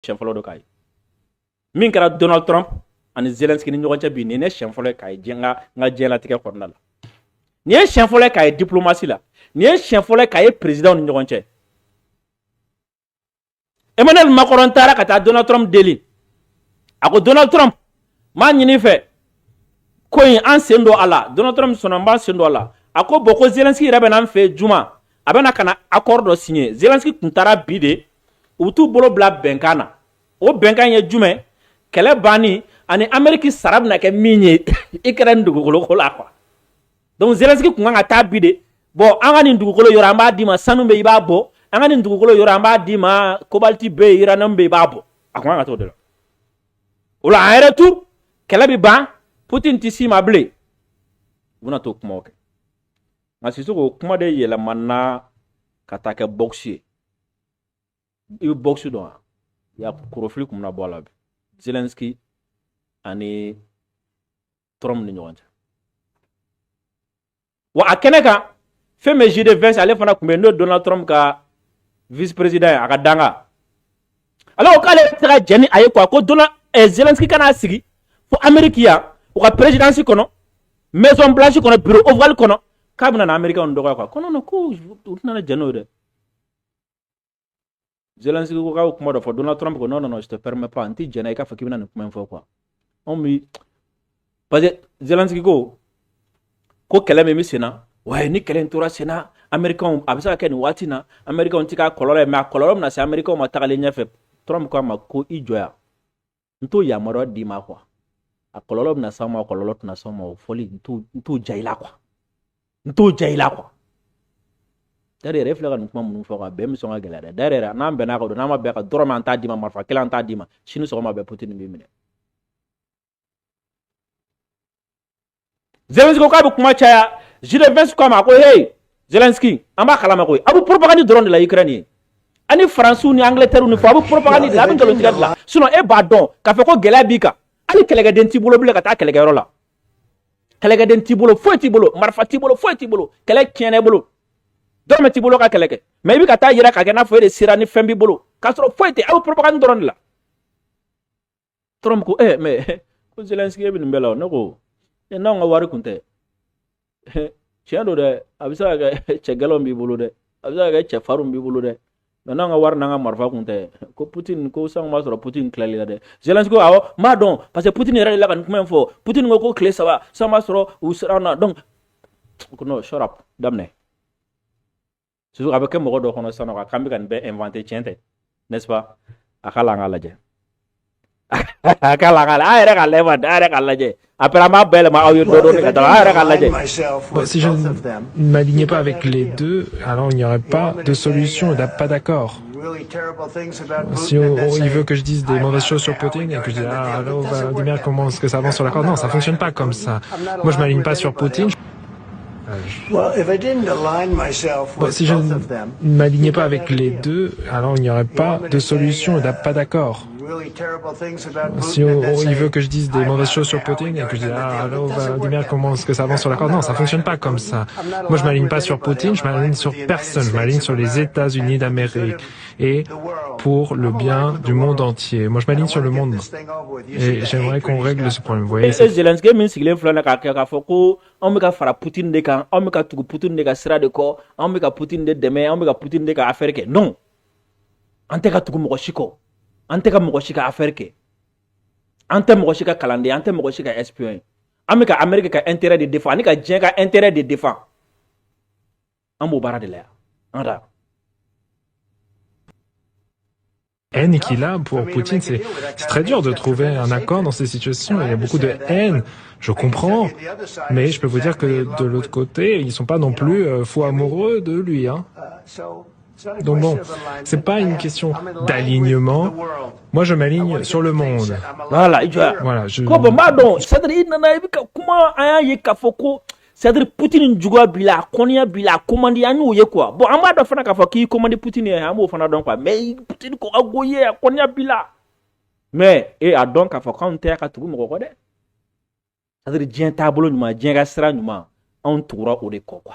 siɲɛ fɔlɔ dɔ k'a ye min kɛra Donald Trump ani Zelensky ni ɲɔgɔn cɛ bi nin ye siɲɛ fɔlɔ k'a ye n ka diɲɛlatigɛ kɔnɔna la nin ye siɲɛ fɔlɔ k'a ye diplomasi la nin ye siɲɛ fɔlɔ k'a ye président ni ɲɔgɔn cɛ Emmanuel Macron taara ka taa Donald Trump deli a ko Donald Trump m'a ɲini fɛ ko in an sen don a la Donald Trump sɔnna n b'a sen don a la a ko bon ko Zelensky yɛrɛ bɛ n'an fɛ juma a bɛ na ka na accord dɔ signer Zelensky tun taara bi de u t'u bolo bila bɛnkan na o bɛnkan ye jumɛn kɛlɛ banni ani Amérique sara bɛna kɛ min ye Ukraine dugukolo ko la quoi donc Zelensky tun kan ka taa bi de bon an ka nin dugukolo yɔrɔ an b'a d'i ma sanu bɛ i b'a bɔ an ka nin dugukolo yɔrɔ an b'a d'i ma cobalti bɛ yen uranium bɛ i b'a bɔ a kun kan ka t'o de la o la en retour kɛlɛ bɛ ban Poutine tɛ s'i ma bilen u bɛna t'o kumaw kɛ nka Sisoko kuma de yɛlɛmana ka taa kɛ box ye i bɛ box dɔn wa ya korofili kun bɛna bɔ a la bi Zelensky ani Trump ni ɲɔgɔn cɛ wa a kɛnɛ kan fɛn bɛ J.D. Vance ale fana tun bɛ yen n'o Donald Trump ka vice président ye a ka danga alors o k'ale tɛ ka jɛ ni a ye quoi ko Zelensky kana sigi fo Amérique yan u ka présidence kɔnɔ Maison Blanche kɔnɔ bureau ovale kɔnɔ k'a bɛna na Américain dɔgɔya quoi ko non ko u tɛna jɛ n'o ye dɛ Zelensky ko k'a kuma dɔ fɔ Donald Trump ko non je te permets pas n tɛ jɛn n'a ye k'a fɔ k'i bɛna nin kuma in fɔ quoi anw bi parce que Zelensky ko kɛlɛ min bɛ sen na wa ni kɛlɛ in tora sen na Américain a bɛ se ka kɛ nin waati na Américain tɛ k'a kɔlɔlɔ ye mais a kɔlɔlɔ bɛna se Américain ma tagalen ɲɛfɛ Trump ko a ma ko i jɔya n t'o yamaruya d'i ma quoi a kɔlɔlɔ bɛna s'aw ma kɔlɔlɔ tɛna s'aw ma o fɔli n t'o ja i la quoi n t'o ja i la quoi d'ailleurs e filɛ ka nin kuma minnu fɔ quoi bɛn bɛ sɔn ka gɛlɛya dɛ d'ailleurs n'an bɛnna kan don n'an ma bɛn kan dɔrɔmɛ an t'a d'i ma marifa kelen an t'a d'i ma sini sɔgɔma bɛɛ Poutine b'i minɛ Zelensky ko k'a bɛ kuma caya J.D. Vance ko a ma ko hey Zelensky an b'a kalama koyi a bɛ propagande dɔrɔn de la Ukraine ye ani Faransiw ni Angleterre ni fɔ a bɛ propagande de la a bɛ nkalontigɛ de la sinon e b'a dɔn k'a fɔ ko gɛlɛya b'i kan hali kɛlɛkɛden t'i bolo bilen ka taa kɛlɛkɛyɔrɔ la kɛlɛkɛden t'i bolo foyi t'i bolo marifa t'i bolo foyi t'i bolo kɛlɛ tiɲɛna i bolo dɔrɔmɛ t'i bolo ka kɛlɛ kɛ mais i bɛ ka taa yira k'a kɛ n'a fɔ e de sera ni fɛn b'i bolo k'a sɔrɔ foyi tɛ a bɛ propagande dɔrɔn de la Trump ko mais ko Zelensky e bɛ nin bɛɛ la o ne ko n'anw ka wari kun tɛ tiɲɛ don dɛ a bɛ se ka kɛ cɛ gɛlɛnw b'i bolo dɛ a bɛ se ka kɛ cɛ farinw b'i bolo dɛ mais n'anw ka wari n'an ka marifa kun tɛ ko Poutine ko sango b'a sɔrɔ Poutine tilali la dɛ Zelensky ko awɔ n b'a dɔn parce que Poutine yɛrɛ de la ka nin kuma in fɔ Poutine ko tile 3 sango b'a sɔrɔ u sera an na donc ko non shut up daminɛ Sisoko a bɛ kɛ mɔgɔ dɔ kɔnɔ sisan nɔ k'an bɛ ka nin bɛɛ inventé tiɲɛ tɛ n'est-ce pas a k'a la an k'a lajɛ a k'a la an yɛrɛ k'a lajɛ a yɛrɛ k'a lajɛ après an b'a bɛɛ yɛlɛma aw ye dɔ dɔɔni ka taa an yɛrɛ k'a lajɛ. Si je ne m'alignais pas avec les deux, alors il n'y aurait pas de solution, pas d'accord. Si il veut que je dise des mauvaises choses sur Poutine et que je dise Vladimir, comment est-ce que ça avance sur l'accord? Non, ça fonctionne pas comme ça. Moi, je m'aligne pas sur Poutine. Si je ne m'alignais pas avec les deux, alors il n'y aurait pas de solution, pas d'accord. Si il veut que je dise des mauvaises choses sur Poutine et que je dise Vladimir, comment est-ce que ça avance sur l'accord? Non, ça fonctionne pas comme ça. Moi, je m'aligne pas sur Poutine, je m'aligne sur personne, je m'aligne sur les États-Unis d'Amérique et pour le bien du monde entier. Moi, je m'aligne sur le monde et j'aimerais qu'on règle ce problème. Vous voyez, Zelensky min sigilen filɛ na k'a fɔ ko anw bɛ ka fara Poutine de kan anw bɛ ka tugu Poutine de ka sira de kɔ anw bɛ ka Poutine de dɛmɛ anw bɛ ka Poutine de ka affaire kɛ non an tɛ ka tugu mɔgɔ si kɔ an tɛ ka mɔgɔ si ka affaire kɛ an tɛ mɔgɔ si ka kalanden an tɛ mɔgɔ si ka espion ye an bɛ ka Amérique ka intérêt de défend ani ka diɲɛ ka intérêt de défend an b'o baara de la yan an da haine qu'il a pour Poutine, c'est très dur de trouver un accord dans ces situations. Il y a beaucoup de haine, je comprends, mais je peux vous dire que de l'autre côté, ils sont pas non plus fous amoureux de lui. Hein. Donc bon, c'est pas une question d'alignement. Moi, je m'aligne sur le monde. Voilà, je... c'est-à-dire Poutine juguya b'i la kɔniya b'i la commande an y'o ye quoi bon an b'a dɔn fana k'a fɔ k'i commande Poutine ye an b'o fana dɔn quoi mais Poutine ko ka go ye a kɔniya b'i la mais a dɔn k'a fɔ k'anw tɛ ka tugu mɔgɔ kɔ dɛ c'est-à-dire diɲɛ taabolo ɲuman diɲɛ ka sira ɲuman anw tugura o de kɔ quoi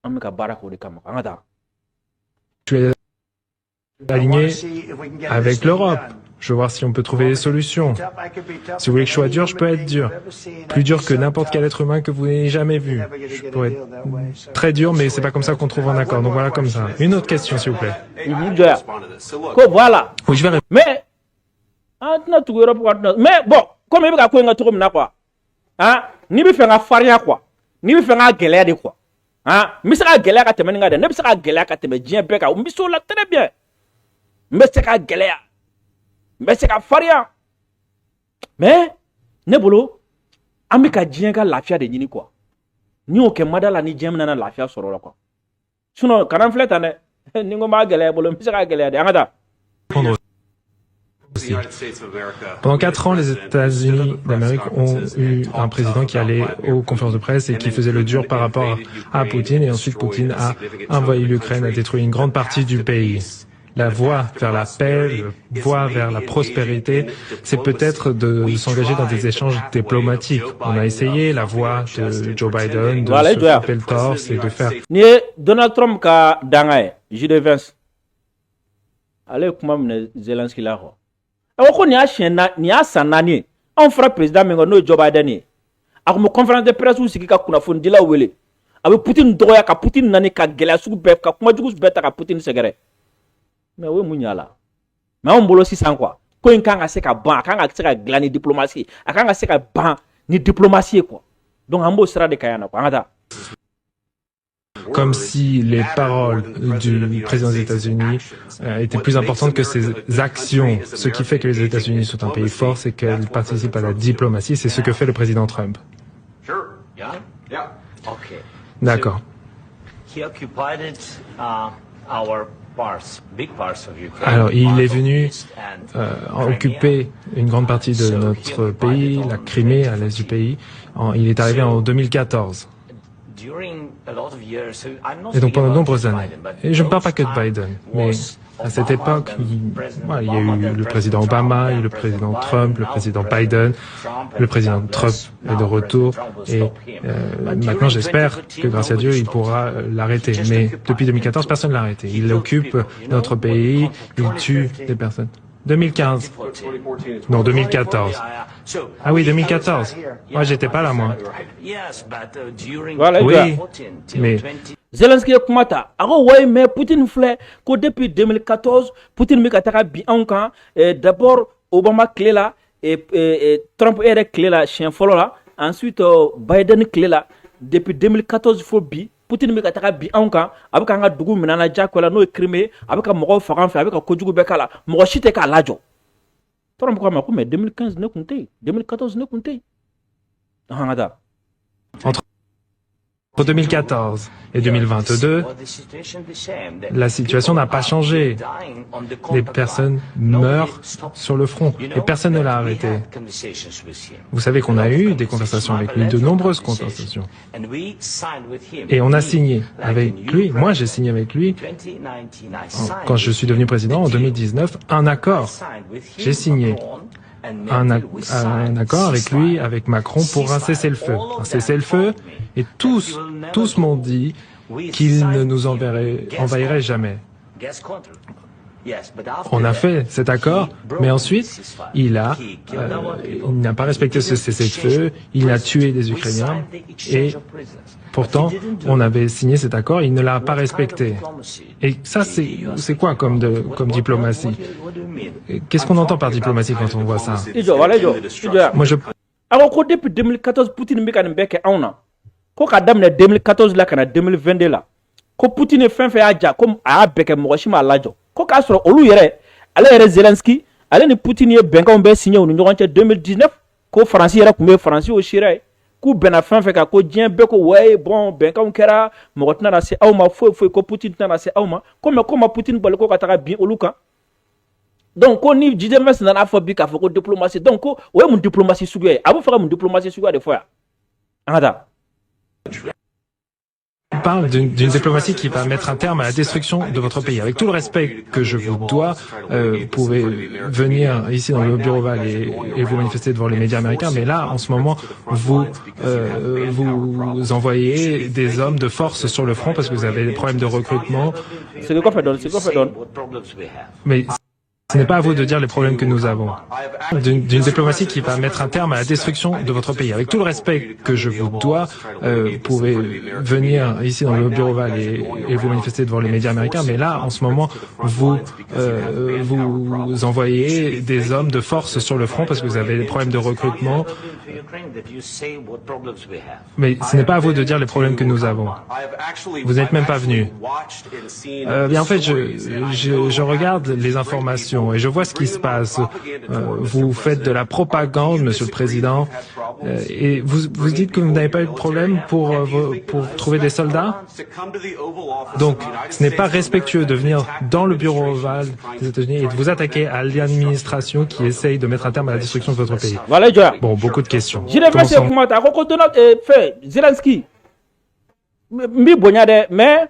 an bɛ ka baara k'o de kama an ka taa aligné avec l'Europe. Je veux voir si on peut trouver des solutions. Si vous voulez que je sois dur, je peux être dur. Plus dur que n'importe quel être humain que vous n'ayez jamais vu. Je pourrais être très dur, mais c'est pas comme ça qu'on trouve un accord. Donc voilà comme ça. Une autre question, s'il vous plaît. Voilà. Oui, je vais répondre. Mais bon, comme il y a quoi, hein, ni bi fenga faria quoi, ni bi fenga gelaya de quoi, hein, mi se ka gelaya ka tɛmɛ ni ka dɛ, ne bi se ka gelaya ka tɛmɛ diɲɛ bɛɛ kan, mi so la très bien, n bɛ se ka gelaya, n bɛ se ka faria, mais ne bolo an bɛ ka diɲɛ ka lafiya de ɲini quoi, ni y'o kɛ mada la ni diɲɛ nana lafiya sɔrɔ la quoi, sinon kana n filɛ tan dɛ, ni n ko n b'a gelaya bolo n bɛ se ka gelaya de, an ka taa. Pendant 4 ans, les États-Unis d'Amérique ont eu un président qui allait aux conférences de presse et qui faisait le dur par rapport à Poutine. Et ensuite, Poutine a envahi l'Ukraine, a détruit une grande partie du pays. La voie vers la paix, la voie vers la prospérité, c'est peut-être de s'engager dans des échanges diplomatiques. On a essayé la voie de Joe Biden, de se frapper le torse et de faire... Ni Donald Trump ka danga J.D. Vance. Allez, comment Zelensky là quoi. Alors qu'on y a chien, ni a sanani, on fera président mais on Joe Biden. Alors mon conférence de presse où c'est qu'il a qu'on a fondé là où il est. Avec Poutine droya ka Poutine nani ka gela sous bête ka kuma jugus bête ka Poutine segere. Mais oui munyala. Mais on bolo 600 quoi. Ko in kanga se ka ban, kanga se ka glani diplomatie, kanga se ka ban ni diplomatie quoi. Donc ambo sera de kayana quoi. Ngata. Comme si les paroles du président des États-Unis étaient plus importantes que ses actions. Ce qui fait que les États-Unis sont un pays fort, c'est qu'elles participent à la diplomatie. C'est ce que fait le président Trump. D'accord. Alors, il est venu occuper une grande partie de notre pays, la Crimée, à l'est du pays. Il est arrivé en 2014. Et donc pendant de nombreuses années, et je ne parle pas que de Biden, mais à cette époque, il y a eu le président Obama, le président Trump, le président Biden, le président Trump est de retour, et maintenant j'espère que grâce à Dieu il pourra l'arrêter. Mais depuis 2014, personne ne l'a arrêté. Il occupe notre pays, il tue des personnes. 2015. Non, 2014. Ah oui, 2014. Moi, j'étais pas là, moi. Voilà, oui, mais... Zelensky kumata, ako ouais mais Poutine fait que depuis 2014, Poutine me kataka bi ankan, d'abord Obama clé là, et Trump est clé là, chien follow là, ensuite Biden clé là, depuis 2014 faut bi. Poutine me kataka bi ankan, avec un dugu minana jakwala no Crimée, avec un moro faran fait avec un kojugu bekala, moro chite ka lajo. Trump quoi mais 2015 ne compte, 2014 ne compte. Hangada. Entre 2014 et 2022, la situation n'a pas changé. Les personnes meurent sur le front et personne ne l'a arrêté. Vous savez qu'on a eu des conversations avec lui, de nombreuses conversations. Et on a signé avec lui, moi j'ai signé avec lui, quand je suis devenu président en 2019, un accord. J'ai signé un accord avec lui, avec Macron, pour un cessez-le-feu. Un cessez-le-feu, et tous m'ont dit qu'il ne nous envahirait jamais. On a fait cet accord, mais ensuite, il n'a pas respecté ce cessez-le-feu, il a tué des Ukrainiens, et pourtant, on avait signé cet accord, il ne l'a pas respecté. Et ça, c'est quoi comme diplomatie? Qu'est-ce qu'on entend par diplomatie quand on voit ça? Moi, alors que depuis 2014, Poutine me kan beke auna. Ko ka damne 2014 la kana 2022 la. Ko Poutine fait aja comme a beke moshima lajo. Ko ka soro olu yere, ala yere Zelensky, ala ni Poutine ye benka on be signé onu ñogon 2019 ko France yere kumbe France o shire. Ku bena fin fait ka ko dien beko way bon benka on kera mogotna na se awma fo ko Poutine na se awma comme Poutine bol ko ka taka bien oluka. Donc, on y dit que c'est un affaire qui a fait diplomatie. Donc, on a une diplomatie sur. Vous faire une diplomatie sur des fois. Pas parle d'une diplomatie qui va mettre un terme à la destruction de votre pays. Avec tout le respect que je vous dois, vous pouvez venir ici dans le bureau Oval et vous manifester devant les médias américains, mais là, en ce moment, vous envoyez des hommes de force sur le front parce que vous avez des problèmes de recrutement. Mais ce n'est pas à vous de dire les problèmes que nous avons. D'une diplomatie qui va mettre un terme à la destruction de votre pays. Avec tout le respect que je vous dois, vous pouvez venir ici dans le bureau Oval et vous manifester devant les médias américains, mais là, en ce moment, vous envoyez des hommes de force sur le front parce que vous avez des problèmes de recrutement. Mais ce n'est pas à vous de dire les problèmes que nous avons. Vous n'êtes même pas venu. Bien, en fait, je regarde les informations et je vois ce qui se passe. Vous faites de la propagande, Monsieur le Président, et vous dites que vous n'avez pas eu de problème pour trouver des soldats. Donc, ce n'est pas respectueux de venir dans le bureau Oval des États-Unis et de vous attaquer à l'administration qui essaye de mettre un terme à la destruction de votre pays. Bon, beaucoup de questions. Zelensky, mais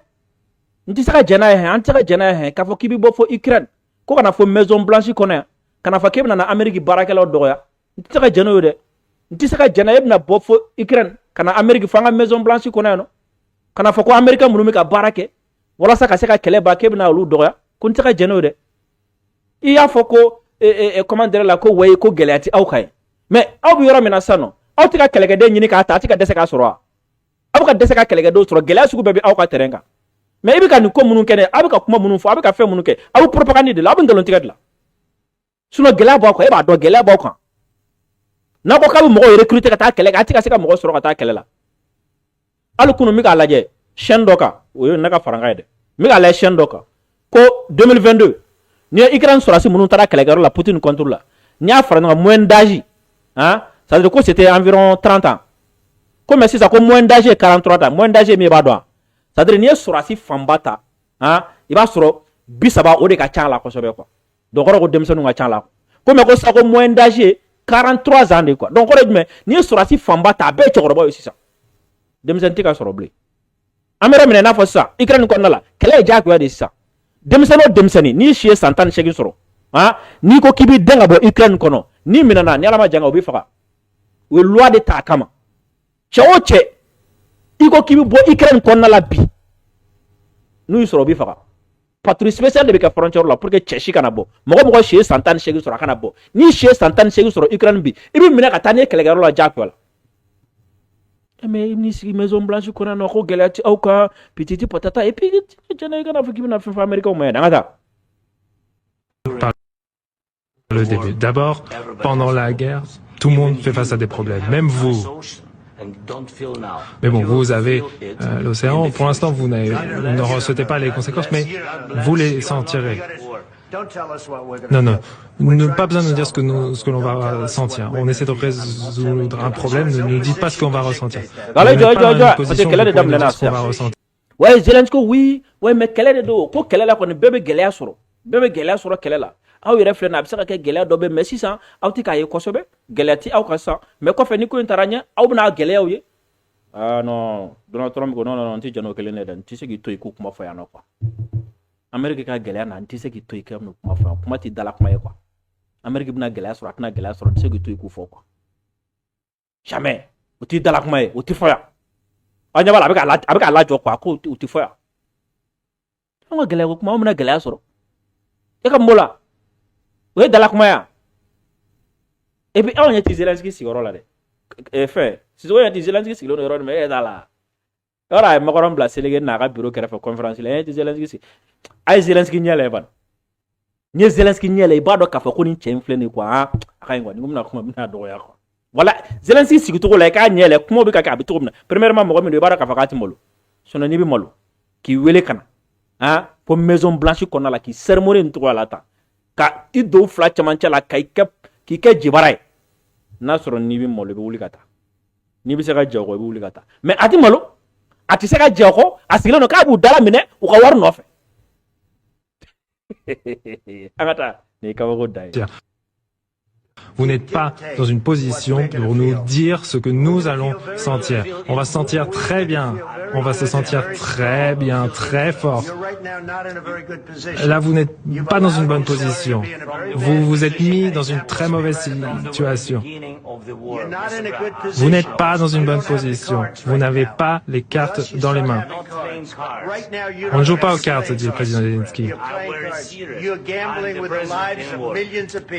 ko kana fo Maison Blanche kɔnɔ kana fɔ k'e bɛna na Amérique baarakɛlaw dɔgɔya n tɛ se ka jɛnɛ o dɛ n tɛ se ka jɛnɛ e bɛna bɔ fo Ukraine kana Amérique fo an ka Maison Blanche kɔnɔ yan nɔ kana fɔ ko Américain minnu bɛ ka baara kɛ walasa ka se ka kɛlɛ ban k'e bɛna olu dɔgɔya ko n tɛ se ka jɛnɛ o dɛ i y'a fɔ ko comment dire la ko wayi ko gɛlɛya tɛ aw kan ye mais aw bɛ yɔrɔ min na sisan nɔ aw tɛ ka kɛlɛkɛden ɲini k'a ta a tɛ ka dɛsɛ k'a sɔrɔ wa aw bɛ ka dɛsɛ ka kɛlɛkɛdenw sɔrɔ gɛlɛya sugu bɛɛ bɛ aw ka terrain kan mais i bɛ ka nin ko minnu kɛ dɛ a bɛ ka kuma minnu fɔ a bɛ ka fɛn minnu kɛ a bɛ propagande de la a bɛ nkalon tigɛ de la sinon gɛlɛya b'aw kan e b'a dɔn gɛlɛya b'aw kan n'a ko k'a bɛ mɔgɔw recruter ka taa kɛlɛ kɛ a tɛ ka se ka mɔgɔ sɔrɔ ka taa kɛlɛ la hali kunu n bɛ k'a lajɛ chaîne dɔ kan o ye ne ka farankan ye dɛ n bɛ k'a lajɛ chaîne dɔ kan ko 2022 ni ye Ukraine sɔrɔsi minnu taara kɛlɛkɛyɔrɔ la Poutine contre la n'i y'a fara ɲɔgɔn kan moyenne d'âge hein ça veut dire ko c'était environ 30 ans ko mais sisan ko moyenne d'âge ye 43 ans moyenne d'âge ye min ye b'a dɔn ça veut dire n'i ye sɔrɔsi fanba ta hein i b'a sɔrɔ 30 o de ka ca la kosɛbɛ quoi donc kɔrɔ ko denmisɛnninw ka ca la ko mais ko sisan ko moyenne d'âge ye 43 ans de quoi donc kɔrɔ ye jumɛn n'i ye sɔrɔsi fanba ta a bɛɛ ye cɛkɔrɔbaw ye sisan denmisɛnnin tɛ ka sɔrɔ bilen an bɛ yɔrɔ min na i n'a fɔ sisan Ukraine kɔnɔna la kɛlɛ ye diyagoya de sisan denmisɛnnin o denmisɛnnin n'i si ye san 18 sɔrɔ hein n'i ko k'i b'i den ka bɔ Ukraine kɔnɔ n'i minɛna ni Ala ma jan o b'i faga o ye loi de ta a kama cɛ o cɛ i ko k'i bɛ bɔ Ukraine kɔnɔna la bi n'u y'i sɔrɔ o b'i faga patrouille spéciale de bɛ kɛ frontière la pour que cɛ si kana bɔ mɔgɔ si ye san 18 sɔrɔ a kana bɔ n'i si ye san 18 sɔrɔ Ukraine bi i bɛ minɛ ka taa n'i ye kɛlɛkɛyɔrɔ la diyagoya la mais i b'i sigi Maison Blanche kɔnɔ yan nɔ ko gɛlɛya tɛ aw kan pititi patata et puis jɛnɛ i kana fɔ k'i bɛna fɛn fɔ Américains ma yan an ka taa. Le début. D'abord, pendant la guerre, tout le monde fait face à des problèmes, même vous. Mais bon, vous avez l'océan. Pour l'instant, vous ne ressentez pas les conséquences, mais vous les sentirez. Non, pas besoin de nous dire ce que l'on va sentir. On essaie de résoudre un problème, ne nous dites pas ce qu'on va ressentir. Ouais, Zelensky, oui, ouais, mais quelle est le ko kɛlɛ la kɔni bɛɛ bɛ gɛlɛya sɔrɔ kɛlɛ la aw yɛrɛ filɛ na a bɛ se ka kɛ gɛlɛya dɔ bɛ mais sisan aw tɛ k'a ye kosɛbɛ gɛlɛya tɛ aw kan sisan mais kɔfɛ ni ko in taara ɲɛ aw bɛna gɛlɛyaw ye ah non Donald Trump ko non n tɛ jɛn o kelen de dɛ n tɛ se k'i to yen ko kuma fɔ yan nɔ quoi Amérique ka gɛlɛya na n tɛ se k'i to yen k'e bɛna kuma fɔ yan kuma tɛ dala kuma ye quoi Amérique bɛna gɛlɛya sɔrɔ a tɛna gɛlɛya sɔrɔ n tɛ se k'i to yen k'o fɔ quoi jamais o tɛ dala kuma ye o tɛ fɔ yan aw ɲɛ b'a la a bɛ k'a lajɔ quoi ko o tɛ fɔ yan an ka gɛlɛya ko kuma aw bɛna gɛlɛya sɔrɔ e ka mɔ la o ye dala kuma ya et puis aw ɲɛ tɛ Zelensky sigiyɔrɔ la dɛ fɛn sisan o ɲɛ tɛ Zelensky sigilen don yɔrɔ min e t'a la yɔrɔ a ye makɔrɔn bila Seleke n'a ka bureau kɛrɛfɛ conférence la e ɲɛ tɛ Zelensky sigi a ye Zelensky ɲɛ lajɛ bani n'i ye Zelensky ɲɛ lajɛ i b'a dɔn k'a fɔ ko nin cɛ in filɛ nin ye quoi a ka ɲi quoi ni ko bɛna kuma bɛna dɔgɔya quoi voilà Zelensky sigicogo la i k'a ɲɛ lajɛ kuma bɛ ka kɛ a bɛ cogo min na premièrement mɔgɔ min don i b'a dɔn k'a fɔ k'a tɛ malo sinon n'i bɛ malo k'i wele ka na hein pour Maison Blanche kɔnɔna la k'i cérémonie nin cogoya la tan ka i don fila cɛmancɛ la k'i kɛ jibara ye n'a sɔrɔ n'i bɛ malo i bɛ wuli ka taa n'i bɛ se ka jɛ o kɔ i bɛ wuli ka taa mais a tɛ malo a tɛ se ka jɛ o kɔ a sigilen don k'a b'u dala minɛ u ka wari nɔfɛ an ka taa nin ye kabako da ye. Vous n'êtes pas dans une position pour nous dire ce que nous allons sentir. On va se sentir très bien. on va se sentir très bien, très fort. Là, vous n'êtes pas dans une bonne position. Vous vous êtes mis dans une très mauvaise situation. Vous n'êtes pas dans une bonne position. Vous n'avez pas les cartes dans les mains. On ne joue pas aux cartes, dit le président Zelensky.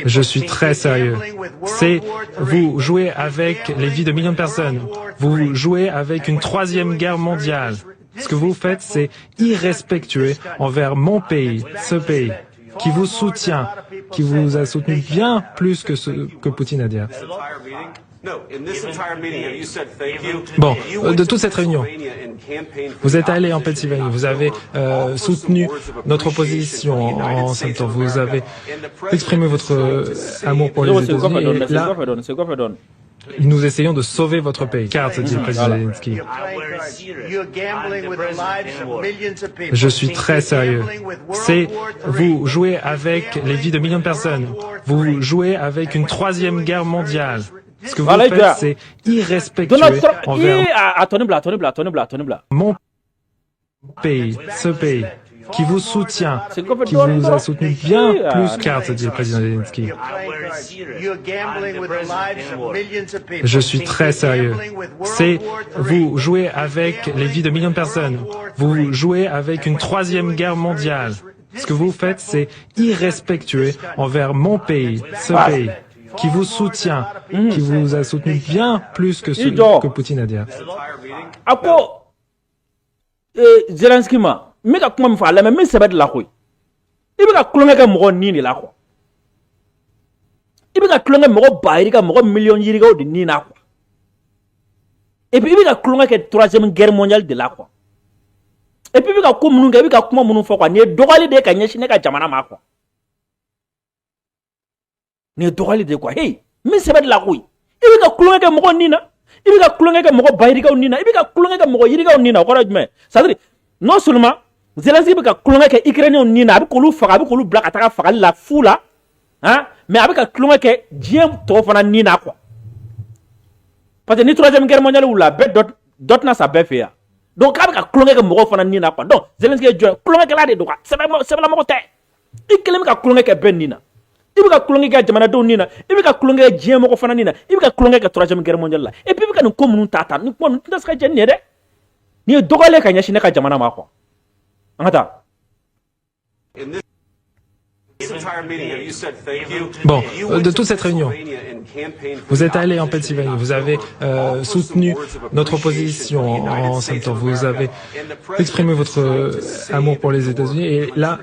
Je suis très sérieux. Vous jouez avec les vies de millions de personnes. Vous jouez avec une troisième guerre mondiale. Ce que vous faites, c'est irrespectueux envers mon pays, ce pays, qui vous soutient, qui vous a soutenu bien plus que ce que Poutine a dit. Bon, de toute cette réunion, vous êtes allé en Pennsylvanie, vous avez soutenu notre opposition en ce temps, vous avez exprimé votre amour pour les États-Unis, et là, nous essayons de sauver votre pays. Carte, dit le président Zelensky. Je suis très sérieux. Vous jouez avec les vies de millions de personnes. Vous jouez avec une troisième guerre mondiale. Ce que vous faites, c'est irrespectueux envers mon pays, ce pays, qui vous soutient, qui vous a soutenu bien plus carte, dit le président Zelensky. Je suis très sérieux. Vous jouez avec les vies de millions de personnes. Vous jouez avec une troisième guerre mondiale. Ce que vous faites, c'est irrespectueux envers mon pays, ce pays, qui vous soutient, qui vous a soutenu bien plus que ce que Poutine a dit. Zelensky mais ka kuma min fɔ a lamɛn min sɛbɛ de la koyi i bɛ ka tulonkɛ kɛ mɔgɔ nin de la quoi i bɛ ka tulonkɛ mɔgɔ bayiri ka mɔgɔ miliyɔn yirikaw de nin na quoi et puis i bɛ ka tulonkɛ kɛ troisième guerre mondiale de la quoi et puis i bɛ ka ko minnu kɛ i bɛ ka kuma minnu fɔ quoi nin ye dɔgɔyali de ye ka ɲɛsin ne ka jamana ma quoi nin ye dɔgɔyali de ye quoi hey min sɛbɛ de la koyi i bɛ ka tulonkɛ kɛ mɔgɔ nin na i bɛ ka tulonkɛ kɛ mɔgɔ bayirikaw nin na i bɛ ka tulonkɛ kɛ mɔgɔ yirikaw nin na o kɔrɔ ye jumɛn c'est à dire non seulement Zelensky bɛ ka tulonkɛ kɛ Ukrainiens nin na a bɛ k'olu faga a bɛ k'olu bila ka taga fagali la fu la hein mais a bɛ ka tulonkɛ kɛ diɲɛ tɔw fana nin na quoi parce que ni troisième guerre mondiale wulila bɛɛ dɔ tɛna sa bɛɛ fɛ yan donc a bɛ ka tulonkɛ kɛ mɔgɔw fana nin na quoi donc Zelensky ye jɔn ye tulonkɛkɛla de don quoi sɛbɛlamɔgɔ tɛ i kelen bɛ ka tulonkɛ kɛ bɛɛ nin na i bɛ ka tulonkɛ kɛ jamanadenw nin na i bɛ ka tulonkɛ kɛ diɲɛ mɔgɔ fana nin na i bɛ ka tulonkɛ kɛ troisième guerre mondiale la et puis i bɛ ka nin ko minnu ta nin kuma ninnu tɛna se ka jɛ nin ye dɛ nin ye dɔgɔyalen ka ɲɛsin ne ka jamana ma quoi an ka taa. Bon, de toute cette réunion, vous êtes allé en Pennsylvanie, vous avez soutenu notre opposition en ce temps, vous avez exprimé votre amour pour les États-Unis, et là,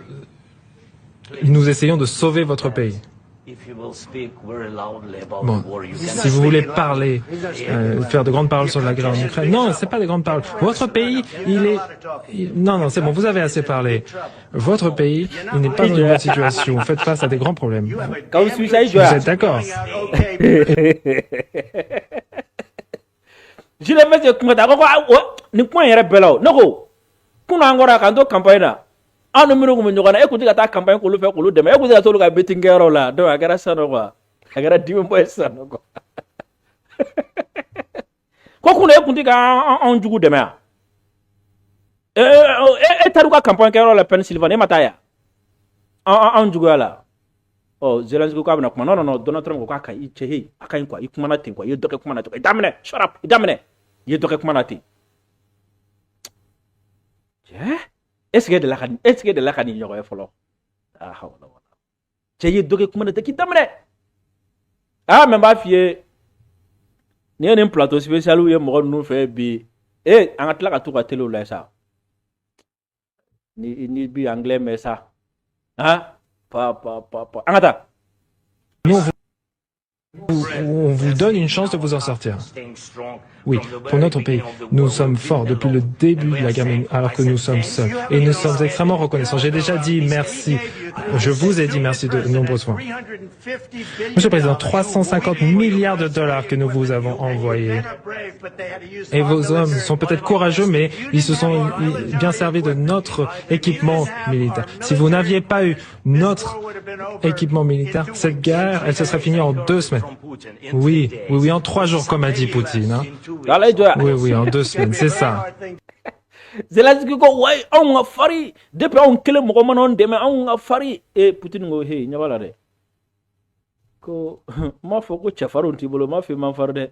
nous essayons de sauver votre pays. Bon, si vous voulez parler, faire de grandes paroles sur la guerre en Ukraine, non, c'est pas des grandes paroles. Votre pays, non, c'est bon, vous avez assez parlé. Votre pays, il n'est pas dans une bonne situation. Vous faites face à des grands problèmes. Vous êtes d'accord? Je le mets comme ça. Ne point y rebelle. Non, qu'on a encore un campagne. Ah non, mais nous avons écouté la campagne qu'on le fait pour le demain. Écoutez la tour de betting girl là. Donc, à la salle, quoi. À la dimanche, quoi. Quoi qu'on ait écouté en joue demain. Et t'as la campagne qui est la Pennsylvanie, Mataya. En joue là. Oh, Zelensky, quoi, non, Donald Trump, quoi, il tient, quoi, il commande, quoi, il doit commander. Damne, shut up, damne. Il doit commander. Est-ce que de la canne y aurait fallu? Ah, j'ai deux commandes qui t'amènent. Ah, mais ma fille, ni un plateau spécial où il y a nous fait bi. Eh, en atlas à tout à télé là ça. Ni bi anglais mais ça. Hein? Pas. Angata. Nous, on vous donne une chance de vous en sortir. Oui, pour notre pays, nous sommes forts depuis le début de la guerre, alors que nous sommes seuls. Et nous sommes extrêmement reconnaissants. J'ai déjà dit merci. Je vous ai dit merci de nombreuses fois. Monsieur le Président, 350 milliards de dollars que nous vous avons envoyés. Et vos hommes sont peut-être courageux, mais ils se sont bien servis de notre équipement militaire. Si vous n'aviez pas eu notre équipement militaire, cette guerre, elle se serait finie en 2 semaines. Oui, en 3 jours, comme a dit Poutine. Hein. Oui, en 2 semaines, c'est ça. Zelensky ko way on nga fari depuis on kele mo ko manon deme on nga fari e Putin go hey nyabala de ko ma fo ko chafaro ntibolo ma fi man farde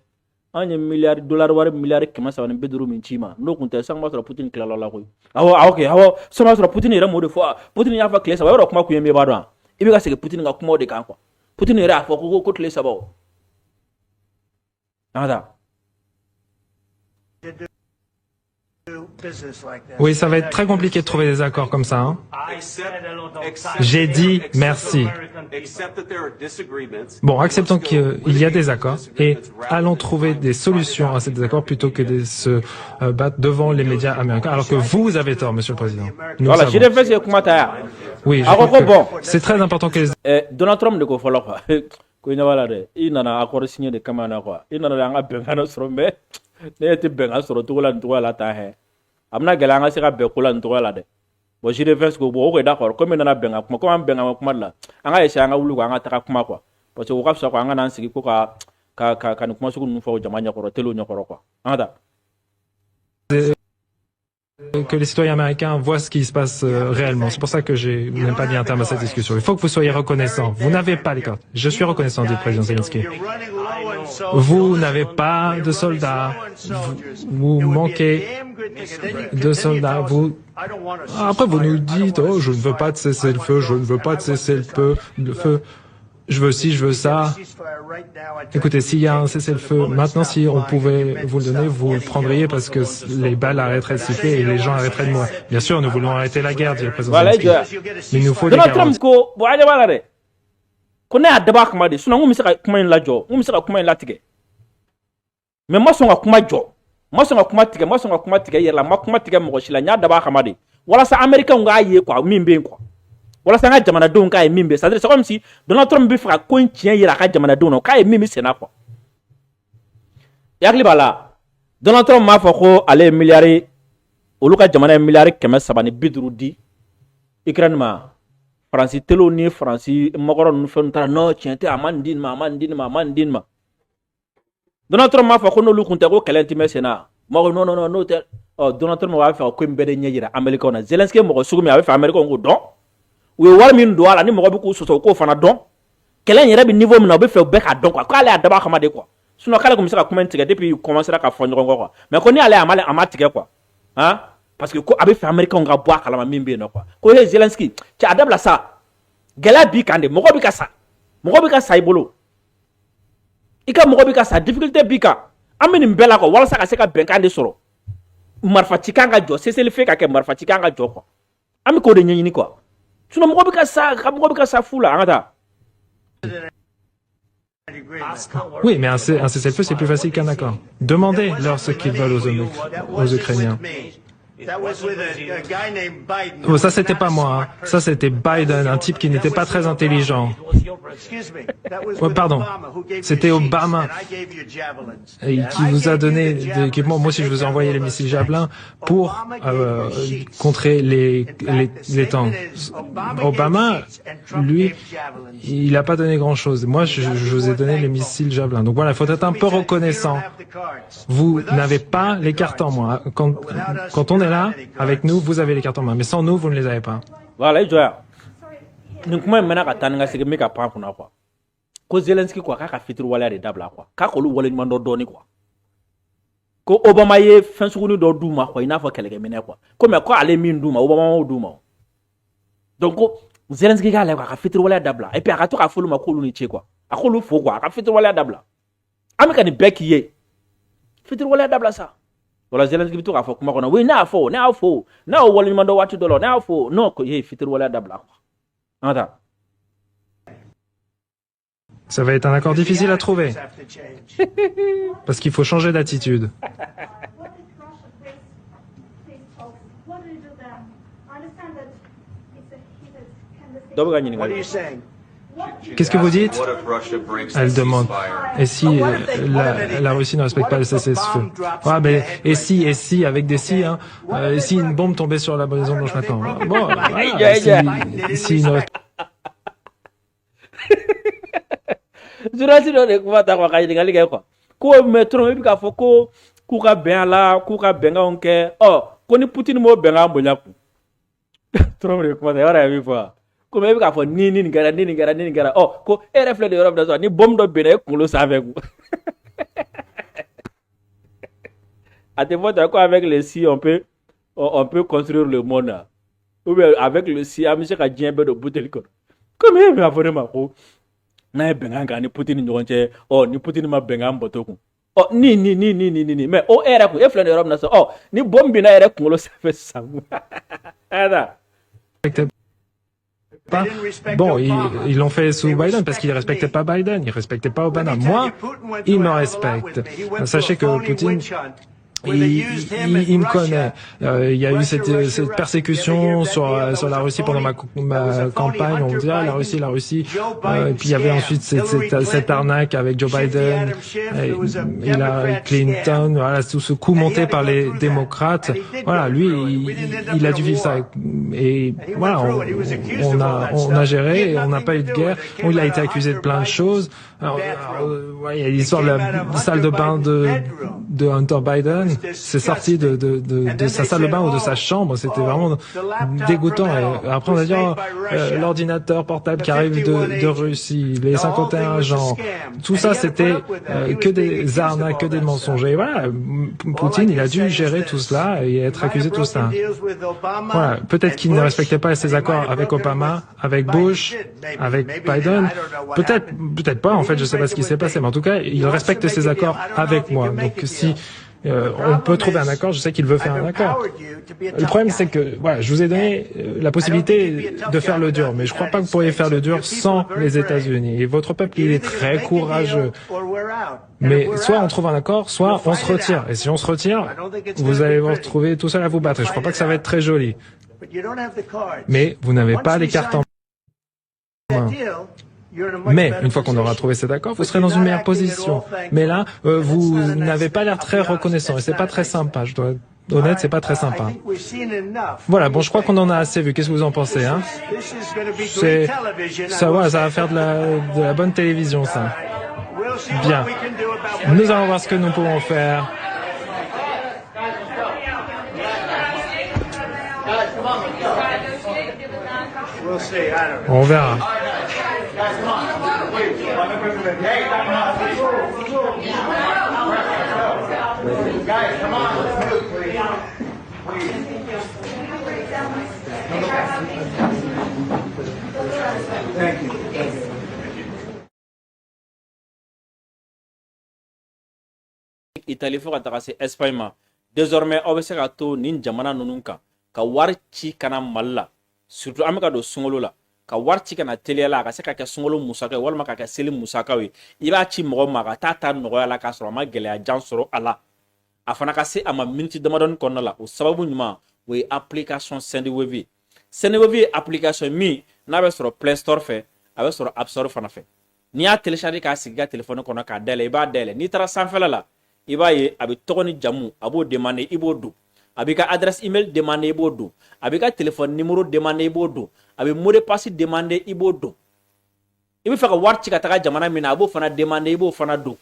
anye $1 wari $1 kema sa wan beduru min chima no kunta sang ma Putin kila la ko awo okay awo so ma Putin ira mo de fo Putin ya fa klesa wa ro kuma ku yeme ba do ibi ka sege Putin nga kuma de kan ko Putin ira fo ko klesa ba nada. Oui, ça va être très compliqué de trouver des accords comme ça. Hein. J'ai dit merci. Bon, acceptons qu'il y a des accords et allons trouver des solutions à ces désaccords plutôt que de se battre devant les médias américains. Alors que vous avez tort, Monsieur le Président. Nous voilà, j'ai fait ce commentaire. Oui, c'est très important que Donald Trump ne faut pas. Il n'a accord signé de Kamana. Il n'a pas besoin sur me. Ne était bien sur le la tahe. Amna galanga sera be kula ntwa la de. Bo jide fes ko bo ko d'accord comme na benga kuma ko am benga kuma la. Anga esa anga wulu anga taka kuma kwa. Parce que ko kapsa ko anga nan sigi ko ka kuma su nu fo jamanya ko telo nyakoro kwa. Anga que les citoyens américains voient ce qui se passe réellement. C'est pour ça que je n'ai pas mis un terme à cette discussion. Il faut que vous soyez reconnaissants. Vous n'avez pas les cartes. Je suis reconnaissant du président Zelensky. Vous n'avez pas de soldats. Vous manquez de soldats. Après, vous nous dites, oh, je ne veux pas de cesser le feu, je ne veux pas de cesser le feu. Je veux ci, je veux ça. Écoutez, s'il y a un cessez-le-feu, maintenant, si on pouvait vous le donner, vous le prendriez parce que les balles arrêteraient de siffler et les gens arrêteraient de mourir. Bien sûr, nous voulons arrêter la guerre, dit le président Zelensky. Mais il nous faut des garanties. Mais moi, son kuma jo. Moi, son kuma tige, moi, son kuma tige, yela, moi, kuma tige, mo shila, nya daba kamade. Wala sa Américain nga yé quoi, mimbe quoi. Wala sa nga jamana don ka mimbe. C'est-à-dire, c'est comme si Donald Trump bi fera ko tien yela ka jamana don ka mimbe sena quoi. Yakli bala. Donald Trump ma fa ko ale milliards olu ka jamana milliards keme sabani biduru di. Ukraine ma France telo ni France magoro nu fe ntara no tiente amandin ma. Donald Trump m'a fait qu'on nous compte au calendrier Sénat. Moi non. Donald Trump m'a fait qu'on bédé nyira américain. Zelensky m'a reçu mais avec américain on don. We war min do ala ni mo beaucoup soso ko fana don. Kelen yere bi niveau mi na be fait bec à don quoi. Ko ale adaba kamade quoi. Sinon kala comme ça comment ticket depuis commencer à fondre quoi. Mais qu'on y aller à ticket quoi. Hein? Parce que ko abe fait américain on ga boire kala ma mimbe no quoi. Ko Zelensky, tu adable ça. Gela bi kande mo ko bi ka sa. Mo ko bi ka sa ibolo. Ika mogo bika sa difficulté bika ameni mbela ko wala saka seka benkande soro marfa tikanga jo c'est le fait ka marfa tikanga jo ko ami ko de nyini quoi tuno mogo bika sa fula angata. Oui, mais un cessez-le-feu c'est plus facile qu'un accord. Demandez-leur ce qu'ils veulent aux Ukrainiens. Oh, ça c'était pas moi, hein. Ça c'était Biden, un type qui n'était pas très intelligent. Oh, pardon, c'était Obama et qui vous a donné des équipements. Moi aussi je vous ai envoyé les missiles Javelin pour contrer les tanks. Obama, lui, il n'a pas donné grand chose. Moi je vous ai donné les missiles Javelin. Donc voilà, il faut être un peu reconnaissant. Vous n'avez pas les cartes en main. Quand on est là, avec nous, vous avez les cartes en main. Mais sans nous, vous ne les avez pas. Voilà, je vois. Nous pouvons maintenant attendre que ce mec prend pour nous quoi. Que Zelensky quoi, qu'à fitur wala de dabla quoi. Qu'à kolu wala ni mando doni quoi. Que Obama ye fin sugunu do duma quoi, il n'a pas quelqu'un mena quoi. Comme quoi aller min duma, Obama duma. Donc Zelensky ga la quoi, qu'à fitur wala dabla. Et puis à tout à fulu ma kolu ni che quoi. À kolu fo quoi, qu'à fitur wala dabla. Amika ni bec yé. Fitur wala dabla ça. Wala Zelensky bitu ka fo kuma kona we na fo na wala ni mando wati dolo na fo no ko ye fitir wala dabla anta. Ça va être un accord difficile à trouver parce qu'il faut changer d'attitude. Qu'est-ce que vous dites? Elle demande. Et si la Russie ne respecte pas le cessez-le-feu? Ouais, mais et si avec des si, hein, si une bombe tombait sur la maison Blanche maintenant. Bon, voilà, si une... de quoi ta quoi kaji ngali quoi. Ko metro bi ka fo ko ku ka ben la ku ka benga onke. Oh, ko ni Poutine mo benga bonya ku trop de comment yara mi fa ko me ka fo ni gara oh ko reflet de Europe da ni bom do bena ko lo sa avec à te montrer quoi avec les si on peut construire le monde ou bien avec le si a monsieur ka djembe do bouteille ko comme il va vraiment ko na benga ga ni Poutine njonche oh ni Poutine ma benga mboto ku oh ni mais oh era ku reflet de Europe na so oh ni bom bena era ko lo sa fait ça ada pas. Bon, ils l'ont fait sous Biden parce qu'ils ne respectaient pas Biden, ils ne respectaient pas Obama. Moi, ils me respectent. Sachez que Poutine, il me connaît. Il y a eu cette persécution sur la Russie pendant ma campagne. On dit la Russie. Et puis il y avait ensuite cette arnaque avec Joe Biden, Hillary Clinton. Voilà, tout ce coup monté par les démocrates. Voilà, lui, il a dû vivre ça. Et voilà, on a géré. Et on n'a pas eu de guerre. Il a été accusé de plein de choses. Alors, il y a l'histoire de la salle de bain de Hunter Biden. C'est sorti de sa salle de bain ou de sa chambre. C'était vraiment dégoûtant. Et après, on a dit l'ordinateur portable qui arrive de Russie, les 51 agents. Tout ça, c'était que des arnaques, que des mensonges. Et voilà, Poutine, il a dû gérer tout cela et être accusé de tout cela. Voilà, peut-être qu'il ne respectait pas ses accords avec Obama, avec Bush, avec Biden. Peut-être pas. En fait, je sais pas ce qui s'est passé, mais en tout cas, il respecte ses accords avec moi. Donc, si on peut trouver un accord, je sais qu'il veut faire un accord. Le problème, c'est que voilà, je vous ai donné la possibilité de faire le dur, mais je crois pas que vous pourriez faire le dur sans les États-Unis. Et votre peuple, il est très courageux. Mais soit on trouve un accord, soit on se retire. Et si on se retire, vous allez vous retrouver tout seul à vous battre. Et je crois pas que ça va être très joli. Mais vous n'avez pas les cartes en main. Mais une fois qu'on aura trouvé cet accord, vous serez dans une meilleure position. Mais là, vous n'avez pas l'air très reconnaissant et c'est pas très sympa. Je dois être honnête, c'est pas très sympa. Voilà, bon, je crois qu'on en a assez vu. Qu'est-ce que vous en pensez, hein? Ça va faire de la bonne télévision, ça. Bien. Nous allons voir ce que nous pouvons faire. On verra. Italie fo ka taga se Espagne ma désormais aw bɛ se ka to nin jamana ninnu kan ka wari ci kana Mali la surtout an bɛ ka don sunkalo la ka wari ci kana teliya la a ka se ka kɛ sunkalo musaka walima ka kɛ seli musakaw ye i b'a ci mɔgɔ ma ka taa nɔgɔya la k'a sɔrɔ a ma gɛlɛya jan sɔrɔ a la a fana ka se a ma miniti damadɔni kɔnɔna la o sababu ɲuman o ye application Sendwave Sendwave ye application min n'a bɛ sɔrɔ Play Store fɛ a bɛ sɔrɔ App Store fana fɛ n'i y'a télécharger k'a sigi ka téléphone kɔnɔ k'a dayɛlɛ i b'a dayɛlɛ n'i taara sanfɛla la i b'a ye a bɛ tɔgɔ ni jamu a b'o demander i b'o don a b'i ka adresse email demander i b'o don a b'i ka téléphone numéro demander i b'o don a bɛ mot de passe demander i b'o don i bɛ fɛ ka wari ci ka taga jamana min na a b'o fana demander i b'o fana don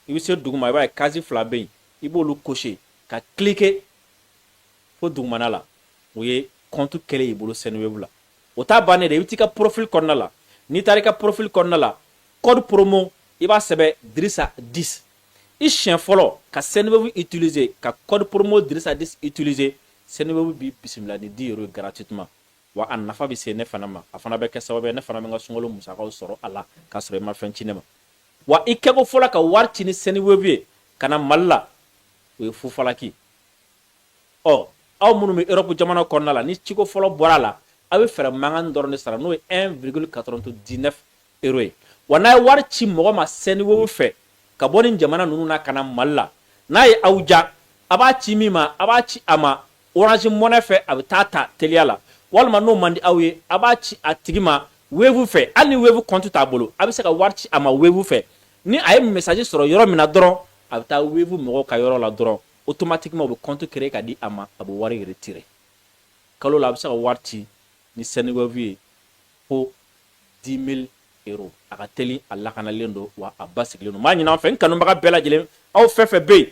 i bɛ se duguma i b'a ye case fila bɛ yen i b'olu cocher ka cliquer fo dugumana la o ye compte kɛlen y'i bolo Sendwave la o t'a bannen dɛ i bɛ t'i ka profil kɔnɔna la n'i taara i ka profil kɔnɔna la code promo i b'a sɛbɛn Dirisa 10 i siɲɛ fɔlɔ ka Sendwave utiliser ka code promo Dirisa 10 utiliser Sendwave b'i bisimila ni 10 € gratuitement wa a nafa bɛ se ne fana ma a fana bɛ kɛ sababu ye ne fana bɛ n ka sunkalo musakaw sɔrɔ a la k'a sɔrɔ i ma fɛn ci ne ma wa i kɛko fɔlɔ ka wari ci ni Sendwave ye ka na Mali la o ye fufalaki ɔ aw minnu bɛ Europe jamana kɔnɔna la ni ciko fɔlɔ bɔra a la a bɛ fɛɛrɛ mankan dɔrɔn de sara n'o ye 1,99 € ye wa n'a ye wari ci mɔgɔ ma Sendwave fɛ ka bɔ nin jamana ninnu na ka na Mali la n'a ye aw ja a b'a ci min ma a b'a ci a ma Orange Money fɛ a bɛ taa ta teliya la walima n'o man di aw ye a b'a ci a tigi ma Wave fɛ hali ni Wave compte t'a bolo a bɛ se ka wari ci a ma Wave fɛ ni a ye message sɔrɔ yɔrɔ min na dɔrɔn a bɛ taa Wave mɔgɔw ka yɔrɔ la dɔrɔn automatiquement u bɛ compte créer ka di a ma a bɛ wari retirer kalo la a bɛ se ka wari ci ni Sendwave ye fo 10 000 € a ka teli a lakanalen don wa a basigilen don m'a ɲin'an fɛ n kanubaga bɛɛ lajɛlen aw fɛn fɛn bɛ yen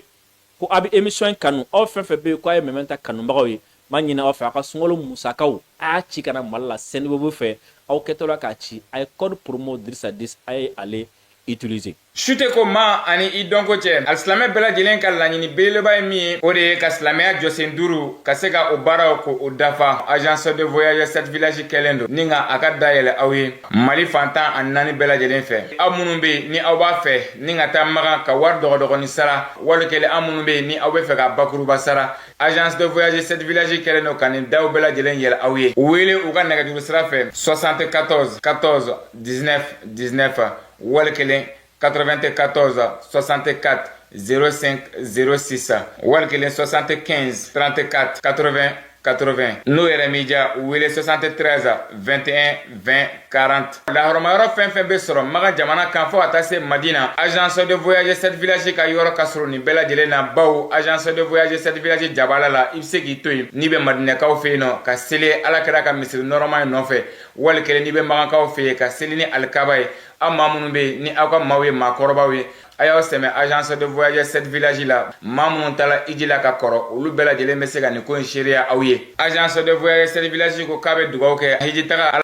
ko abi émission kanu aw fɛn fɛn be ko ay mementa kanubagaw ye ma ɲina aw fɛ a ka sunkalo musakaw a ci kana Mali la Seneweb fɛ aw kɛtɔla k'a ci a ye code promo Dirisa 10 a ye ale utiliser. Sute ko ma ani i dɔnko cɛ alisilamɛ bɛɛ lajɛlen ka laɲini belebeleba ye min ye o de ye ka silamɛya jɔsen 5 ka se ka o baaraw ko o dafa. Agence de voyage 7 village kɛlen don ni nka a ka dayɛlɛ aw ye Mali fantan ani 4 bɛɛ lajɛlen fɛ. Aw minnu be ni aw b'a fɛ ni ka taa Magan ka wari dɔgɔdɔgɔni sara wali kɛlen aw minnu be ni aw bɛ fɛ ka bakuruba sara Agence de voyage 7 village kɛlen don ka nin daw bɛɛ lajɛlen yɛlɛ aw ye. U wele u ka nɛgɛjuru sira fɛ 74 14 19 19 wali kelen 94 64 05 06 wali kelen 75 34 80 80 n'o yɛrɛ m'i diya u wele 73 21 20 40 lahɔrɔmayɔrɔ fɛn fɛn bɛ sɔrɔ Magan jamana kan fɔ ka taa se Madina agence de voyage 7 village ka yɔrɔ ka sɔrɔ nin bɛɛ lajɛlen na bawo agence de voyage 7 village jabala la i bɛ se k'i to yen n'i bɛ madinɛkaw fɛ yen nɔ ka seli alakira ka misiri nɔrɔma in nɔfɛ wali kelen n'i bɛ Magankaw fɛ yen ka seli ni alikaba ye aw maa minnu bɛ yen ni aw ka maaw ye maakɔrɔbaw ye a y'aw sɛmɛ agence de voyage 7 village la maa minnu taara iji la ka kɔrɔ olu bɛɛ lajɛlen bɛ se ka nin ko in seereya aw ye agence de voyage 7 village ko k'a bɛ dugawu kɛ hiji taga